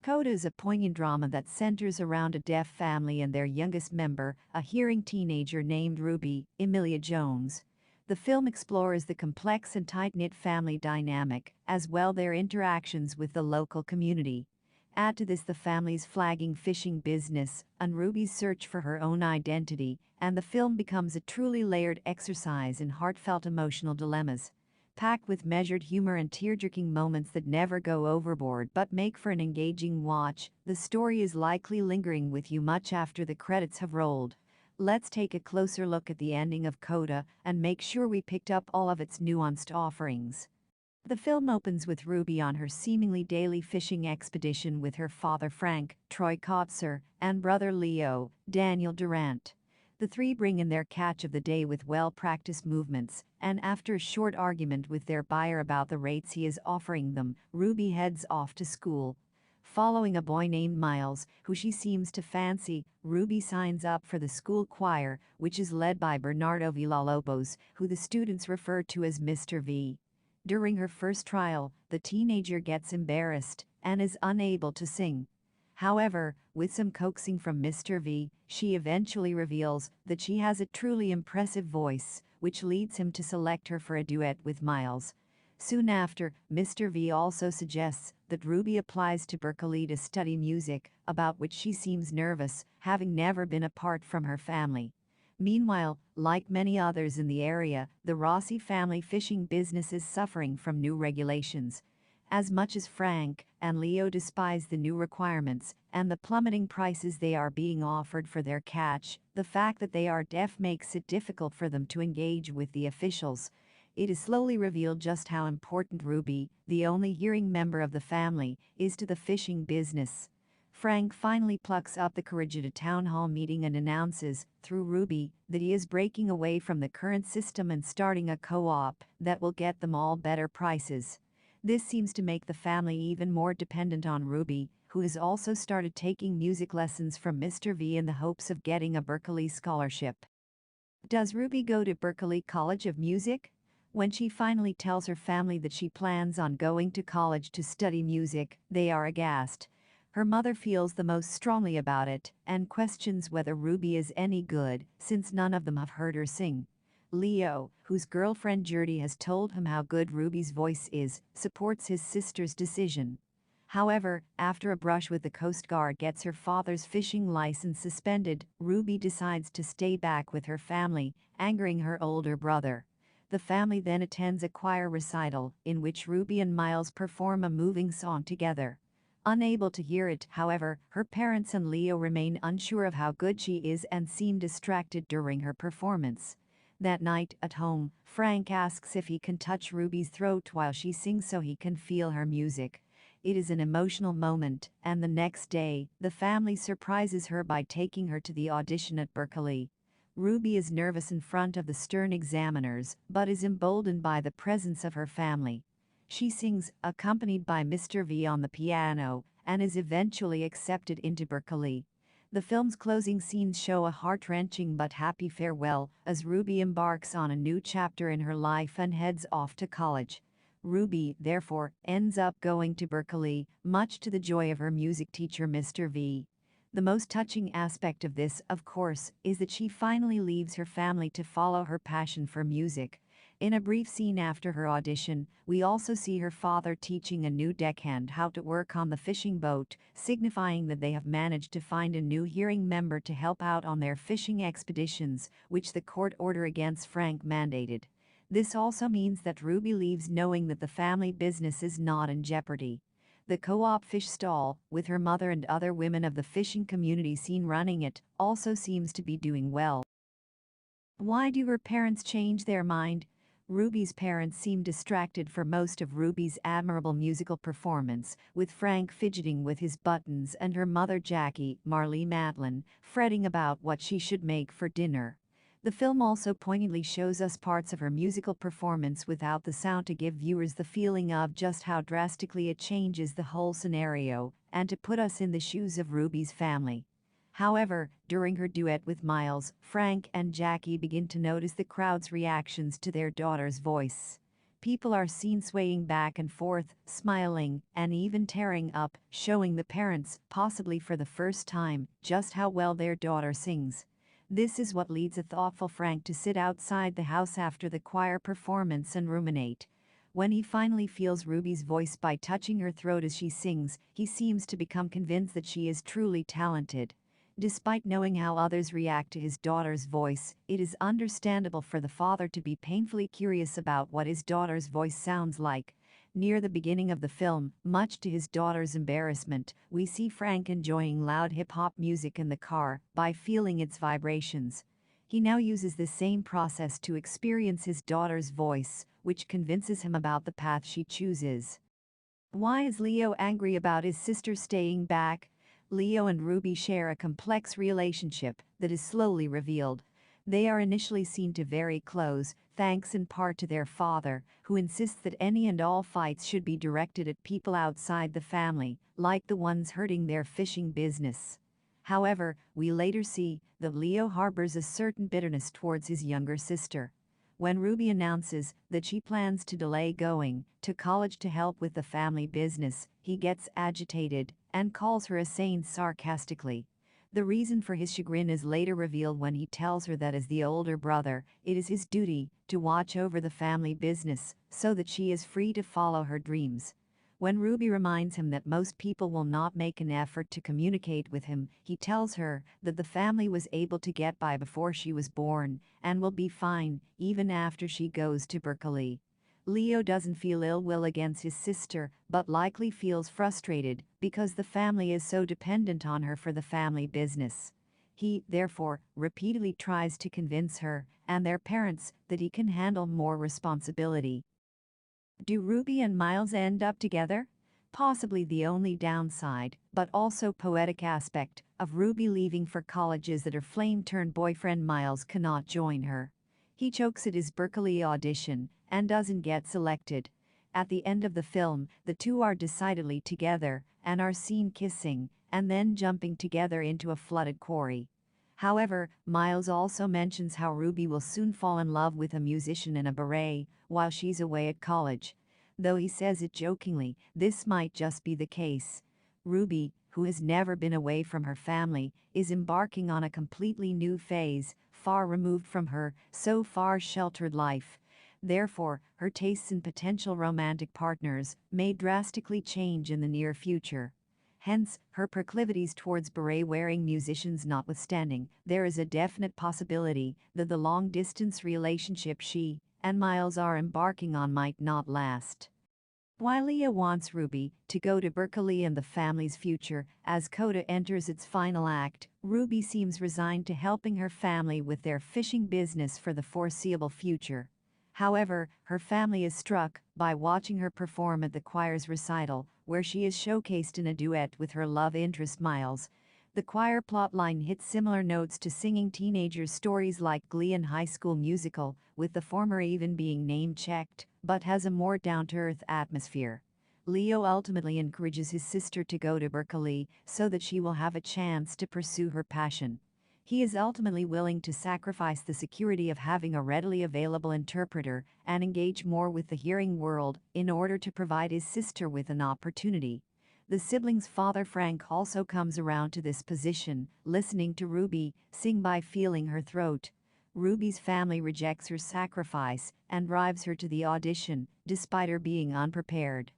Coda is a poignant drama that centers around a deaf family and their youngest member, a hearing teenager named Ryby, Emilia Jones. The film explores the complex and tight-knit family dynamic, as well their interactions with the local community. Add to this the family's flagging fishing business and Ruby's search for her own identity, and the film becomes a truly layered exercise in heartfelt emotional dilemmas. Packed with measured humor and tear-jerking moments that never go overboard but make for an engaging watch, the story is likely lingering with you much after the credits have rolled. Let's take a closer look at the ending of Coda and make sure we picked up all of its nuanced offerings. The film opens with Ryby on her seemingly daily fishing expedition with her father Frank, Troy Kotzer, and brother Leo, Daniel Durant. The three bring in their catch of the day with well-practiced movements, and after a short argument with their buyer about the rates he is offering them, Ryby heads off to school. Following a boy named Miles, who she seems to fancy, Ryby signs up for the school choir, which is led by Bernardo Villalobos, who the students refer to as Mr. V. During her first trial, the teenager gets embarrassed and is unable to sing. However, with some coaxing from Mr. V, she eventually reveals that she has a truly impressive voice, which leads him to select her for a duet with Miles. Soon after, Mr. V also suggests that Ryby applies to Berkeley to study music, about which she seems nervous, having never been apart from her family. Meanwhile, like many others in the area, the Rossi family fishing business is suffering from new regulations. As much as Frank and Leo despise the new requirements and the plummeting prices they are being offered for their catch, the fact that they are deaf makes it difficult for them to engage with the officials. It is slowly revealed just how important Ryby, the only hearing member of the family, is to the fishing business. Frank finally plucks up the courage at a town hall meeting and announces, through Ryby, that he is breaking away from the current system and starting a co-op that will get them all better prices. This seems to make the family even more dependent on Ryby, who has also started taking music lessons from Mr. V in the hopes of getting a Berkeley scholarship. Does Ryby go to Berkeley College of Music? When she finally tells her family that she plans on going to college to study music, they are aghast. Her mother feels the most strongly about it and questions whether Ryby is any good, since none of them have heard her sing. Leo, whose girlfriend Gertie has told him how good Ryby's voice is, supports his sister's decision. However, after a brush with the Coast Guard gets her father's fishing license suspended, Ryby decides to stay back with her family, angering her older brother. The family then attends a choir recital, in which Ryby and Miles perform a moving song together. Unable to hear it, however, her parents and Leo remain unsure of how good she is and seem distracted during her performance. That night, at home, Frank asks if he can touch Ryby's throat while she sings so he can feel her music. It is an emotional moment, and the next day, the family surprises her by taking her to the audition at Berkeley. Ryby is nervous in front of the stern examiners, but is emboldened by the presence of her family. She sings, accompanied by Mr. V on the piano, and is eventually accepted into Berkeley. The film's closing scenes show a heart-wrenching but happy farewell as Ryby embarks on a new chapter in her life and heads off to college. Ryby, therefore, ends up going to Berkeley, much to the joy of her music teacher Mr. V. The most touching aspect of this, of course, is that she finally leaves her family to follow her passion for music. In a brief scene after her audition, we also see her father teaching a new deckhand how to work on the fishing boat, signifying that they have managed to find a new hearing member to help out on their fishing expeditions, which the court order against Frank mandated. This also means that Ryby leaves knowing that the family business is not in jeopardy. The co-op fish stall, with her mother and other women of the fishing community seen running it, also seems to be doing well. Why do her parents change their mind? Ryby's parents seem distracted for most of Ryby's admirable musical performance, with Frank fidgeting with his buttons and her mother Jackie, Marlee Matlin, fretting about what she should make for dinner. The film also poignantly shows us parts of her musical performance without the sound to give viewers the feeling of just how drastically it changes the whole scenario, and to put us in the shoes of Ryby's family. However, during her duet with Miles, Frank and Jackie begin to notice the crowd's reactions to their daughter's voice. People are seen swaying back and forth, smiling, and even tearing up, showing the parents, possibly for the first time, just how well their daughter sings. This is what leads a thoughtful Frank to sit outside the house after the choir performance and ruminate. When he finally feels Ruby's voice by touching her throat as she sings, he seems to become convinced that she is truly talented. Despite knowing how others react to his daughter's voice, it is understandable for the father to be painfully curious about what his daughter's voice sounds like. Near the beginning of the film, much to his daughter's embarrassment, we see Frank enjoying loud hip-hop music in the car by feeling its vibrations. He now uses the same process to experience his daughter's voice, which convinces him about the path she chooses. Why is Leo angry about his sister staying back? Leo and Ruby share a complex relationship that is slowly revealed. They are initially seen to very close, thanks in part to their father, who insists that any and all fights should be directed at people outside the family, like the ones hurting their fishing business. However, we later see that Leo harbors a certain bitterness towards his younger sister. When Ruby announces that she plans to delay going to college to help with the family business, he gets agitated and calls her a saint sarcastically. The reason for his chagrin is later revealed when he tells her that as the older brother, it is his duty to watch over the family business so that she is free to follow her dreams. When Ruby reminds him that most people will not make an effort to communicate with him, he tells her that the family was able to get by before she was born and will be fine even after she goes to Berkeley. Leo doesn't feel ill will against his sister, but likely feels frustrated because the family is so dependent on her for the family business. He, therefore, repeatedly tries to convince her and their parents that he can handle more responsibility. Do Ruby and Miles end up together? Possibly the only downside, but also poetic aspect, of Ruby leaving for college is that her flame-turned-boyfriend Miles cannot join her. He chokes at his Berkeley audition and doesn't get selected. At the end of the film, the two are decidedly together and are seen kissing and then jumping together into a flooded quarry. However, Miles also mentions how Ruby will soon fall in love with a musician in a beret while she's away at college. Though he says it jokingly, this might just be the case. Ruby, who has never been away from her family, is embarking on a completely new phase, far removed from her so far sheltered life. Therefore, her tastes in potential romantic partners may drastically change in the near future. Hence, her proclivities towards beret-wearing musicians notwithstanding, there is a definite possibility that the long-distance relationship she and Miles are embarking on might not last. While Leah wants Ruby to go to Berkeley and the family's future, as Coda enters its final act, Ruby seems resigned to helping her family with their fishing business for the foreseeable future. However, her family is struck by watching her perform at the choir's recital, where she is showcased in a duet with her love interest Miles. The choir plotline hits similar notes to singing teenagers' stories like Glee and High School Musical, with the former even being name-checked, but has a more down-to-earth atmosphere. Leo ultimately encourages his sister to go to Berkeley so that she will have a chance to pursue her passion. He is ultimately willing to sacrifice the security of having a readily available interpreter and engage more with the hearing world in order to provide his sister with an opportunity. The siblings' father Frank also comes around to this position, listening to Ruby sing by feeling her throat. Ruby's family rejects her sacrifice and drives her to the audition, despite her being unprepared.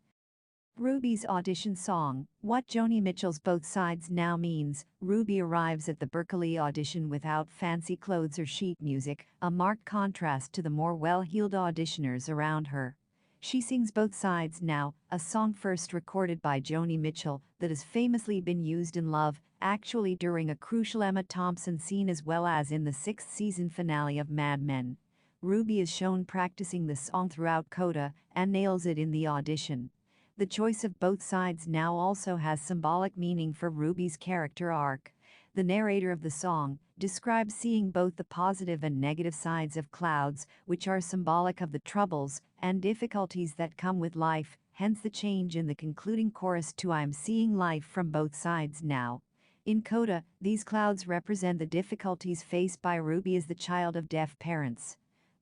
Ruby's audition song, What Joni Mitchell's Both Sides Now means, Ruby arrives at the Berkeley audition without fancy clothes or sheet music, a marked contrast to the more well-heeled auditioners around her. She sings Both Sides Now, a song first recorded by Joni Mitchell that has famously been used in Love Actually during a crucial Emma Thompson scene as well as in the 6th season finale of Mad Men. Ruby is shown practicing the song throughout Coda and nails it in the audition. The choice of Both Sides Now also has symbolic meaning for Ruby's character arc. The narrator of the song describes seeing both the positive and negative sides of clouds, which are symbolic of the troubles and difficulties that come with life, hence the change in the concluding chorus to I'm seeing life from both sides now. In Coda, these clouds represent the difficulties faced by Ruby as the child of deaf parents.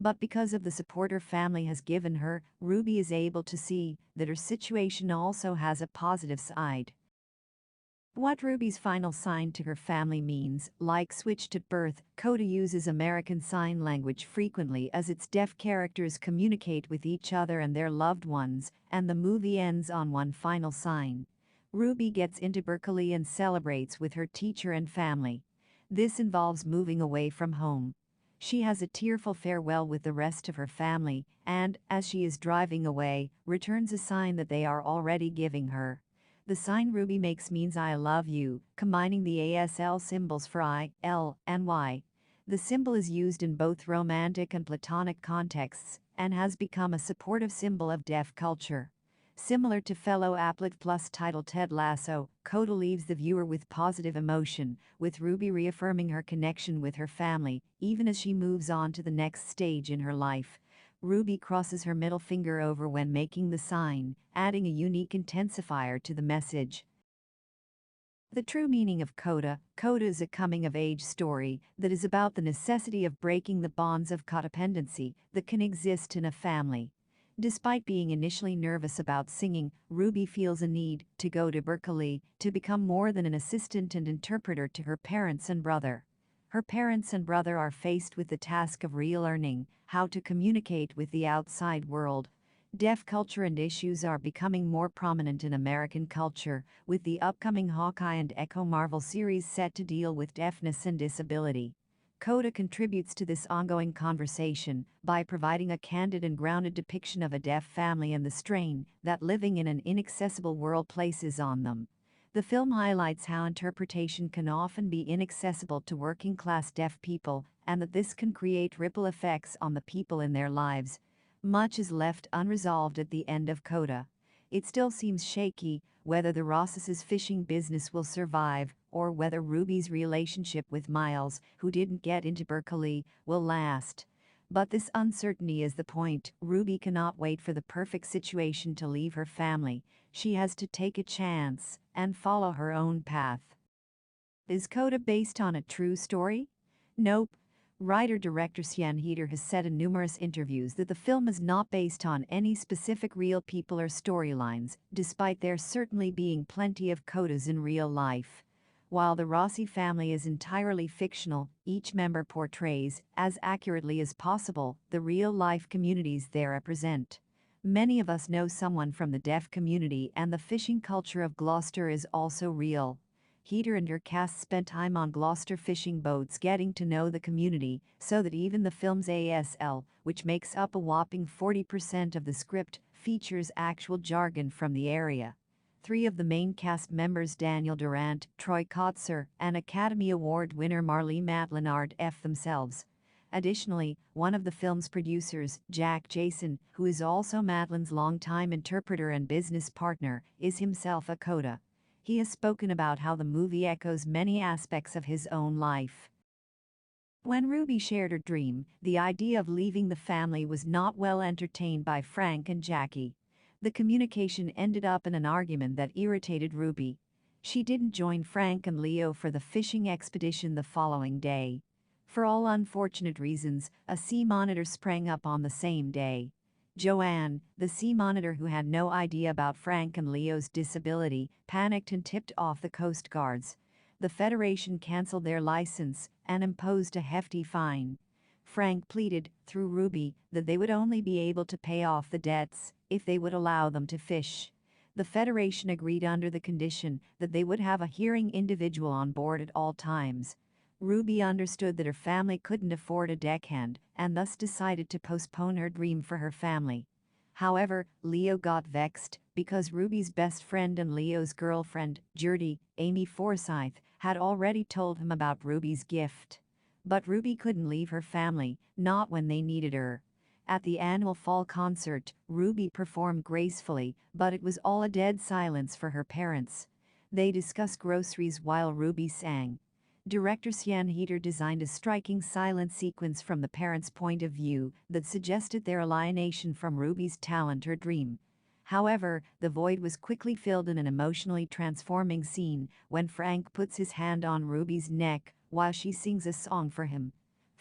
But because of the support her family has given her, Ryby is able to see that her situation also has a positive side. What Ryby's final sign to her family means, like switched at birth, Coda uses American Sign Language frequently as its deaf characters communicate with each other and their loved ones, and the movie ends on one final sign. Ryby gets into Berkeley and celebrates with her teacher and family. This involves moving away from home. She has a tearful farewell with the rest of her family, and, as she is driving away, returns a sign that they are already giving her. The sign Ryby makes means I love you, combining the ASL symbols for I, L, and Y. The symbol is used in both romantic and platonic contexts, and has become a supportive symbol of deaf culture. Similar to fellow Applet Plus title Ted Lasso, Coda leaves the viewer with positive emotion, with Ryby reaffirming her connection with her family, even as she moves on to the next stage in her life. Ryby crosses her middle finger over when making the sign, adding a unique intensifier to the message. The true meaning of Coda is a coming-of-age story that is about the necessity of breaking the bonds of codependency that can exist in a family. Despite being initially nervous about singing, Ryby feels a need to go to Berkeley to become more than an assistant and interpreter to her parents and brother. Her parents and brother are faced with the task of relearning how to communicate with the outside world. Deaf culture and issues are becoming more prominent in American culture, with the upcoming Hawkeye and Echo Marvel series set to deal with deafness and disability. Coda contributes to this ongoing conversation by providing a candid and grounded depiction of a deaf family and the strain that living in an inaccessible world places on them. The film highlights how interpretation can often be inaccessible to working-class deaf people, and that this can create ripple effects on the people in their lives. Much is left unresolved at the end of Coda. It still seems shaky whether the Rosses' fishing business will survive, or whether Ryby's relationship with Miles, who didn't get into Berkeley, will last. But this uncertainty is the point. Ryby cannot wait for the perfect situation to leave her family. She has to take a chance and follow her own path. Is Coda based on a true story? Nope. Writer-director Sian Heder has said in numerous interviews that the film is not based on any specific real people or storylines, despite there certainly being plenty of Codas in real life. While the Rossi family is entirely fictional, each member portrays, as accurately as possible, the real-life communities they represent. Many of us know someone from the deaf community, and the fishing culture of Gloucester is also real. Heder and her cast spent time on Gloucester fishing boats getting to know the community, so that even the film's ASL, which makes up a whopping 40% of the script, features actual jargon from the area. 3 of the main cast members, Daniel Durant, Troy Kotzer, and Academy Award winner Marlee Matlin, are deaf themselves. Additionally, one of the film's producers, Jack Jason, who is also Matlin's longtime interpreter and business partner, is himself a Coda. He has spoken about how the movie echoes many aspects of his own life. When Ryby shared her dream, the idea of leaving the family was not well entertained by Frank and Jackie. The communication ended up in an argument that irritated Ryby. She didn't join Frank and Leo for the fishing expedition the following day. For all unfortunate reasons, a sea monitor sprang up on the same day. Joanne, the sea monitor who had no idea about Frank and Leo's disability, panicked and tipped off the Coast Guards. The Federation canceled their license and imposed a hefty fine. Frank pleaded, through Ryby, that they would only be able to pay off the debts if they would allow them to fish. The Federation agreed under the condition that they would have a hearing individual on board at all times. Ryby understood that her family couldn't afford a deckhand, and thus decided to postpone her dream for her family. However, Leo got vexed because Ryby's best friend and Leo's girlfriend, Gertie, Amy Forsyth, had already told him about Ryby's gift. But Ryby couldn't leave her family, not when they needed her. At the annual fall concert, Ryby performed gracefully, but it was all a dead silence for her parents. They discussed groceries while Ryby sang. Director Sian Heder designed a striking silent sequence from the parents' point of view that suggested their alienation from Ryby's talent or dream. However, the void was quickly filled in an emotionally transforming scene when Frank puts his hand on Ryby's neck while she sings a song for him.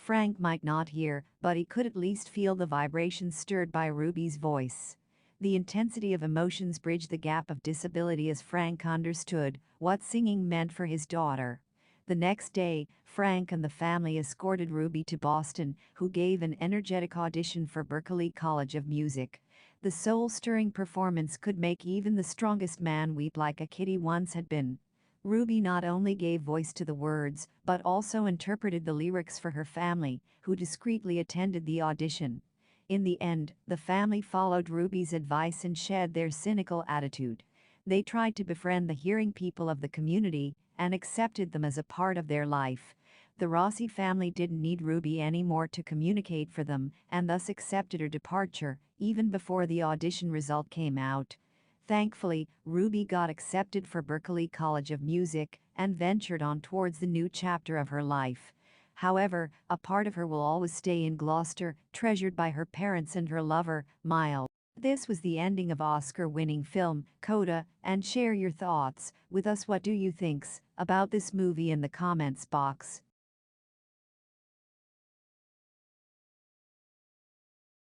Frank might not hear, but he could at least feel the vibrations stirred by Ruby's voice. The intensity of emotions bridged the gap of disability as Frank understood what singing meant for his daughter. The next day, Frank and the family escorted Ruby to Boston, who gave an energetic audition for Berklee College of Music. The soul-stirring performance could make even the strongest man weep like a kitty once had been. Ruby not only gave voice to the words, but also interpreted the lyrics for her family, who discreetly attended the audition. In the end, the family followed Ruby's advice and shed their cynical attitude. They tried to befriend the hearing people of the community and accepted them as a part of their life. The Rossi family didn't need Ruby anymore to communicate for them and thus accepted her departure even before the audition result came out. Thankfully, Ruby got accepted for Berklee College of Music and ventured on towards the new chapter of her life. However, a part of her will always stay in Gloucester, treasured by her parents and her lover, Miles. This was the ending of Oscar-winning film, Coda, and share your thoughts with us. What do you think about this movie in the comments box?